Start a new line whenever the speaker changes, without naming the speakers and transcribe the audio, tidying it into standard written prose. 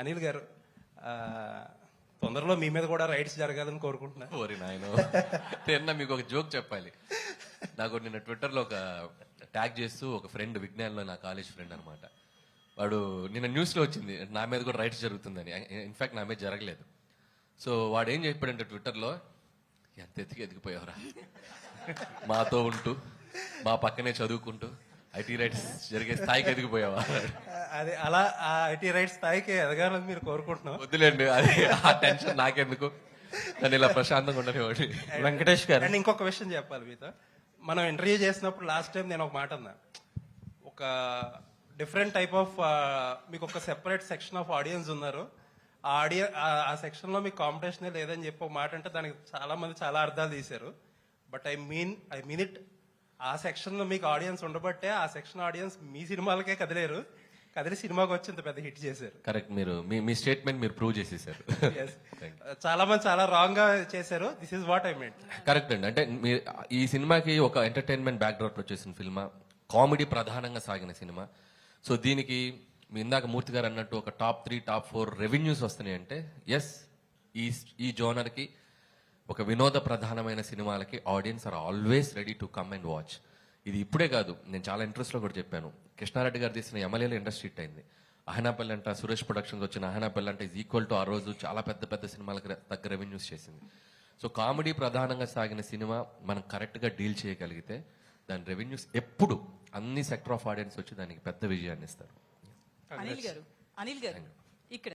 అనిల్ గారు తొందరలో మీ మీద కూడా రైడ్స్ జరగాలని కోరుకుంటున్నా.
ఓరి నాయన, నిన్న మీకు ఒక జోక్ చెప్పాలి. నాకు నిన్న ట్విట్టర్లో ఒక ట్యాగ్ చేస్తూ ఒక ఫ్రెండ్, విజ్ఞాన్లో నా కాలేజ్ ఫ్రెండ్ అనమాట, వాడు నిన్న న్యూస్లో వచ్చింది నా మీద కూడా రైట్స్ జరుగుతుందని. ఇన్ఫాక్ట్ నా మీద జరగలేదు. సో వాడు ఏం చెప్పాడంటే ట్విట్టర్లో, ఎంత ఎదిగిపోయావురా, మాతో ఉంటూ మా పక్కనే చదువుకుంటూ ఐటీ రైట్స్ జరిగే స్థాయికి ఎదిగిపోయావా?
అదే అలా ఆ ఐటీ రైట్స్ స్థాయికి ఎదగాలని మీరు కోరుకుంటున్నాం.
వద్దులేండి, అది ఆ టెన్షన్ నాకెందుకు, నన్ను ఇలా ప్రశాంతంగా ఉండనివ్వండి.
వెంకటేష్ గారు,
అండ్ ఇంకొక విషయం చెప్పాలి మీతో. మనం ఇంటర్వ్యూ చేసినప్పుడు లాస్ట్ టైం నేను ఒక మాట అన్నా, ఒక డిఫరెంట్ టైప్ ఆఫ్ మీకు ఒక సెపరేట్ సెక్షన్ ఆఫ్ ఆడియన్స్ ఉన్నారు, ఆ సెక్షన్ లో మీకు కాంపిటీషనే లేదని చెప్పి ఒక మాట అంటే దానికి చాలా మంది చాలా అర్థాలు తీశారు. But I mean it. ఆ సెక్షన్ లో మీకు ఆడియన్స్ ఉండబట్టే ఆ సెక్షన్ ఆడియన్స్ మీ సినిమాలకే కదిలేరు, కదిలి సినిమాకి వచ్చి ఇంత పెద్ద హిట్ చేశారు.
కరెక్ట్, మీరు మీ స్టేట్మెంట్ మీరు ప్రూవ్ చేసేసారు.
చాలా మంది చాలా రాంగ్ గా చేశారు. This is what I meant.
Correct అండి. అంటే మీరు ఈ సినిమాకి ఒక ఎంటర్టైన్మెంట్ బ్యాక్ డ్రాప్ లో చేసిన సినిమా, కామెడీ ప్రధానంగా సాగిన సినిమా. సో దీనికి మీ ఇందాక మూర్తి గారు అన్నట్టు ఒక టాప్ 3 టాప్ 4 రెవెన్యూస్ వస్తున్నాయి అంటే ఎస్, ఈ జోనర్ కి, ఒక వినోద ప్రధానమైన సినిమాలకి audience are always ready to come and watch. ఇది ఇప్పుడే కాదు, నేను చాలా ఇంట్రెస్ట్ లో కూడా చెప్పాను. కృష్ణారెడ్డి గారు తీసిన ఎమ్మెల్యేలో ఇండస్ట్రీ హిట్ అయింది. అహనాపల్లి అంట, సురేష్ ప్రొడక్షన్స్ వచ్చిన అహనాపల్లి అంటే ఈజ్ ఈక్వల్ టు ఆ రోజు చాలా పెద్ద పెద్ద సినిమాలకు తగ్గ రెవెన్యూస్ చేసింది. సో కామెడీ ప్రధానంగా సాగిన సినిమా మనం కరెక్ట్ గా డీల్ చేయగలిగితే దాని రెవెన్యూస్ ఎప్పుడు అన్ని సెక్టర్ ఆఫ్ ఆడియన్స్ వచ్చి దానికి పెద్ద విజయాన్ని ఇస్తారు.
అనిల్ గారు ఇక్కడ